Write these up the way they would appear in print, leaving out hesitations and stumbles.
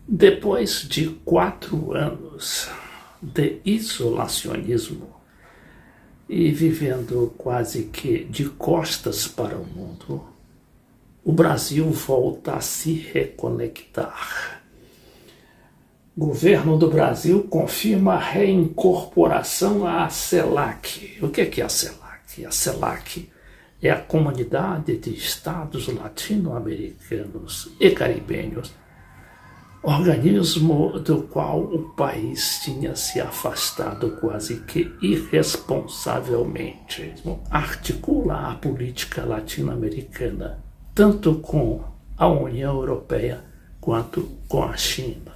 Depois de 4 anos de isolacionismo e vivendo quase que de costas para o mundo, o Brasil volta a se reconectar. O governo do Brasil confirma a reincorporação à CELAC. O que é a CELAC? A CELAC é a Comunidade de Estados Latino-Americanos e Caribenhos, organismo do qual o país tinha se afastado quase que irresponsavelmente. Articula a política latino-americana, tanto com a União Europeia quanto com a China.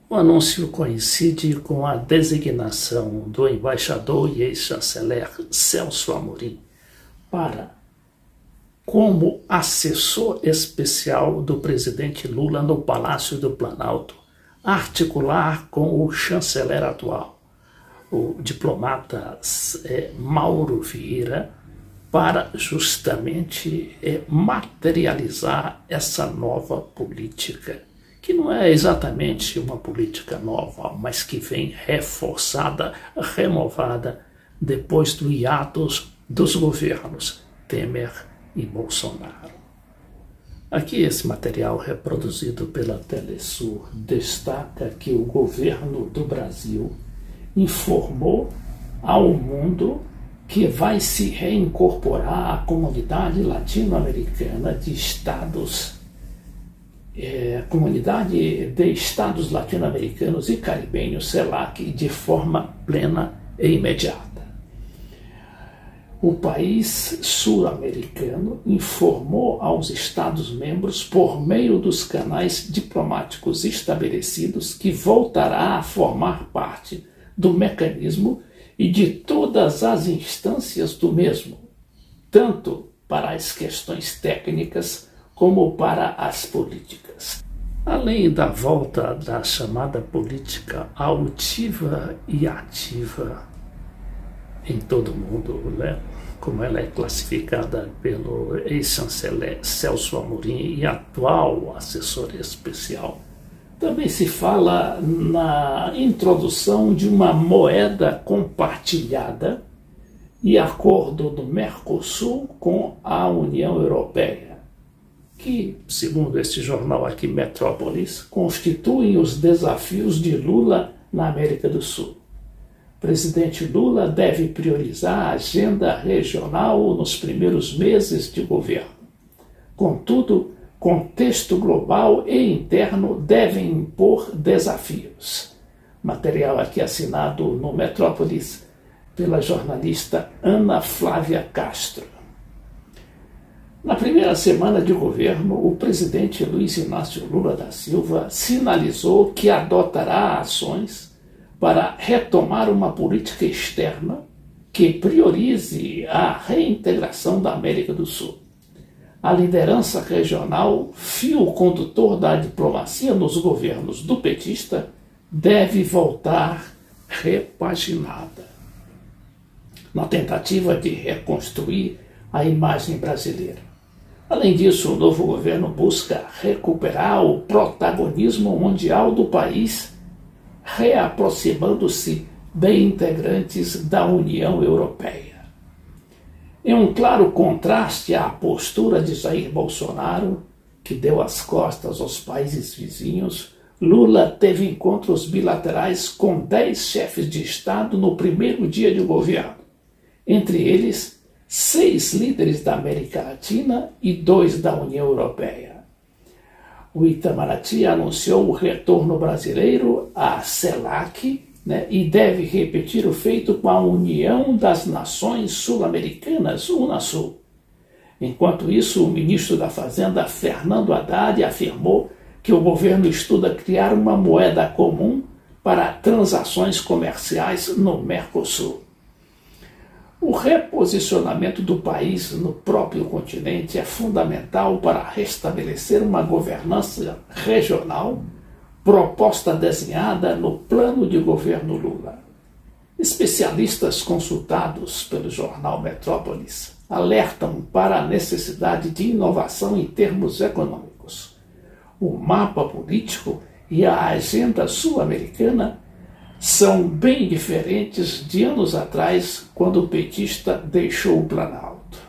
O anúncio coincide com a designação do embaixador e ex-chanceler Celso Amorim como assessor especial do presidente Lula no Palácio do Planalto, articular com o chanceler atual, o diplomata Mauro Vieira, para justamente materializar essa nova política, que não é exatamente uma política nova, mas que vem reforçada, renovada, depois do hiatus dos governos Temer e Bolsonaro. Aqui esse material reproduzido pela Telesur destaca que o governo do Brasil informou ao mundo que vai se reincorporar à comunidade latino-americana de estados, comunidade de estados latino-americanos e caribenhos, CELAC, de forma plena e imediata. O país sul-americano informou aos Estados-membros, por meio dos canais diplomáticos estabelecidos, que voltará a formar parte do mecanismo e de todas as instâncias do mesmo, tanto para as questões técnicas como para as políticas. Além da volta da chamada política altiva e ativa em todo o mundo, né? Como ela é classificada pelo ex-chanceler Celso Amorim e atual assessor especial, também se fala na introdução de uma moeda compartilhada e acordo do Mercosul com a União Europeia, que, segundo este jornal aqui, Metrópolis, constituem os desafios de Lula na América do Sul. O presidente Lula deve priorizar a agenda regional nos primeiros meses de governo. Contudo, contexto global e interno devem impor desafios. Material aqui assinado no Metrópolis pela jornalista Ana Flávia Castro. Na primeira semana de governo, o presidente Luiz Inácio Lula da Silva sinalizou que adotará ações para retomar uma política externa que priorize a reintegração da América do Sul. A liderança regional, fio condutor da diplomacia nos governos do petista, deve voltar repaginada, na tentativa de reconstruir a imagem brasileira. Além disso, o novo governo busca recuperar o protagonismo mundial do país, reaproximando-se de integrantes da União Europeia. Em um claro contraste à postura de Jair Bolsonaro, que deu as costas aos países vizinhos, Lula teve encontros bilaterais com 10 chefes de Estado no primeiro dia de governo, entre eles 6 líderes da América Latina e 2 da União Europeia. O Itamaraty anunciou o retorno brasileiro à CELAC, e deve repetir o feito com a União das Nações Sul-Americanas, UNASUL. Enquanto isso, o ministro da Fazenda, Fernando Haddad, afirmou que o governo estuda criar uma moeda comum para transações comerciais no Mercosul. O reposicionamento do país no próprio continente é fundamental para restabelecer uma governança regional proposta desenhada no plano de governo Lula. Especialistas consultados pelo jornal Metrópolis alertam para a necessidade de inovação em termos econômicos. O mapa político e a agenda sul-americana são bem diferentes de anos atrás, quando o petista deixou o Planalto.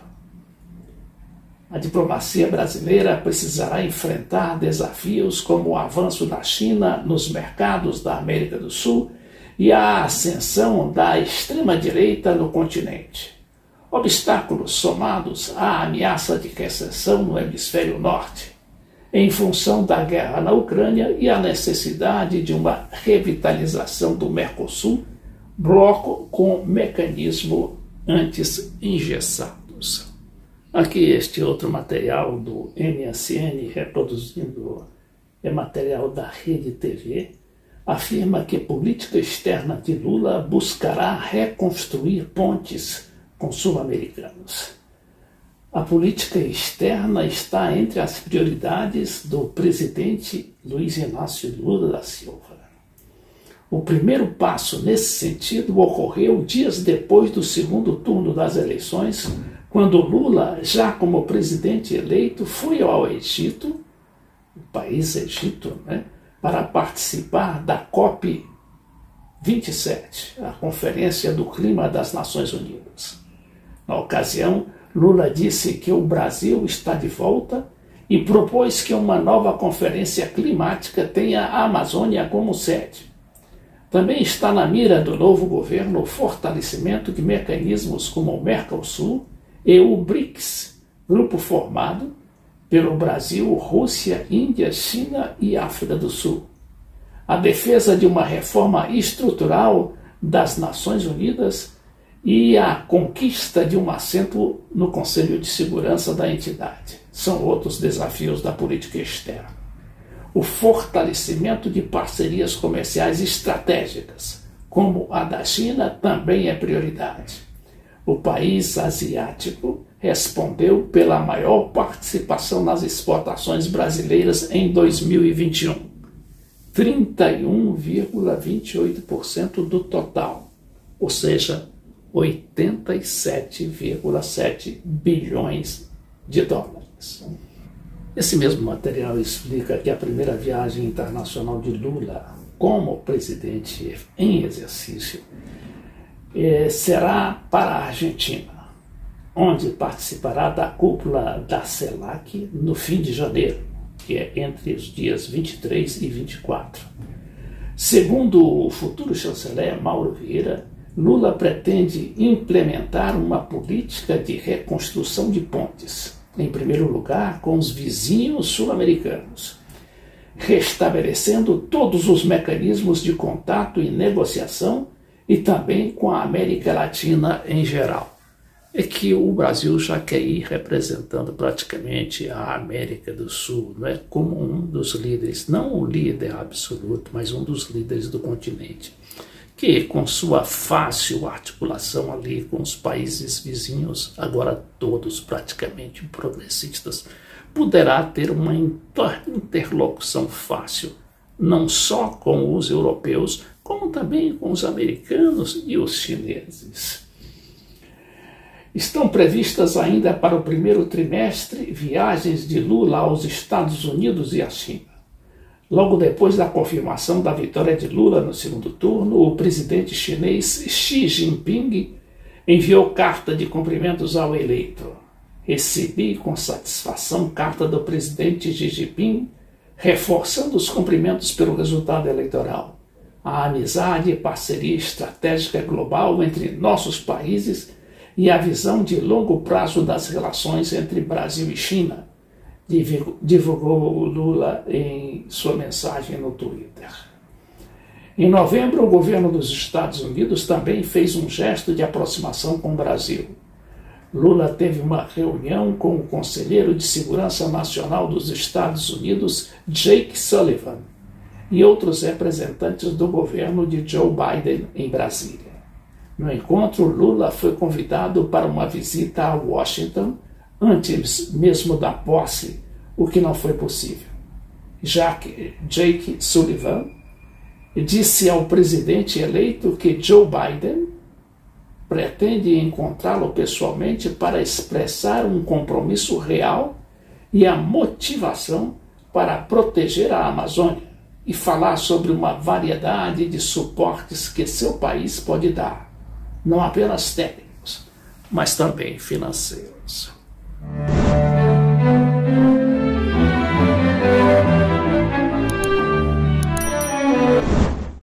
A diplomacia brasileira precisará enfrentar desafios como o avanço da China nos mercados da América do Sul e a ascensão da extrema-direita no continente. Obstáculos somados à ameaça de recessão no hemisfério norte, em função da guerra na Ucrânia e a necessidade de uma revitalização do Mercosul, bloco com mecanismo antes engessados. Aqui este outro material do MSN, reproduzindo material da Rede TV, afirma que a política externa de Lula buscará reconstruir pontes com sul-americanos. A política externa está entre as prioridades do presidente Luiz Inácio Lula da Silva. O primeiro passo nesse sentido ocorreu dias depois do segundo turno das eleições, quando Lula, já como presidente eleito, foi ao Egito, o país Egito, para participar da COP27, a Conferência do Clima das Nações Unidas. Na ocasião, Lula disse que o Brasil está de volta e propôs que uma nova conferência climática tenha a Amazônia como sede. Também está na mira do novo governo o fortalecimento de mecanismos como o Mercosul e o BRICS, grupo formado pelo Brasil, Rússia, Índia, China e África do Sul. A defesa de uma reforma estrutural das Nações Unidas e a conquista de um assento no Conselho de Segurança da entidade. São outros desafios da política externa. O fortalecimento de parcerias comerciais estratégicas, como a da China, também é prioridade. O país asiático respondeu pela maior participação nas exportações brasileiras em 2021, 31,28% do total, ou seja, 87,7 bilhões de dólares. Esse mesmo material explica que a primeira viagem internacional de Lula como presidente em exercício será para a Argentina, onde participará da cúpula da CELAC no fim de janeiro, que é entre os dias 23 e 24. Segundo o futuro chanceler Mauro Vieira, Lula pretende implementar uma política de reconstrução de pontes, em primeiro lugar com os vizinhos sul-americanos, restabelecendo todos os mecanismos de contato e negociação e também com a América Latina em geral. É que o Brasil já quer ir representando praticamente a América do Sul, como um dos líderes, não o líder absoluto, mas um dos líderes do continente, que com sua fácil articulação ali com os países vizinhos, agora todos praticamente progressistas, poderá ter uma interlocução fácil, não só com os europeus, como também com os americanos e os chineses. Estão previstas ainda para o primeiro trimestre viagens de Lula aos Estados Unidos e à China. Logo depois da confirmação da vitória de Lula no segundo turno, o presidente chinês Xi Jinping enviou carta de cumprimentos ao eleito. Recebi com satisfação carta do presidente Xi Jinping reforçando os cumprimentos pelo resultado eleitoral, a amizade e parceria estratégica global entre nossos países e a visão de longo prazo das relações entre Brasil e China, divulgou Lula em sua mensagem no Twitter. Em novembro, o governo dos Estados Unidos também fez um gesto de aproximação com o Brasil. Lula teve uma reunião com o conselheiro de Segurança Nacional dos Estados Unidos, Jake Sullivan, e outros representantes do governo de Joe Biden em Brasília. No encontro, Lula foi convidado para uma visita a Washington antes mesmo da posse, o que não foi possível. Jake Sullivan disse ao presidente eleito que Joe Biden pretende encontrá-lo pessoalmente para expressar um compromisso real e a motivação para proteger a Amazônia e falar sobre uma variedade de suportes que seu país pode dar, não apenas técnicos, mas também financeiros.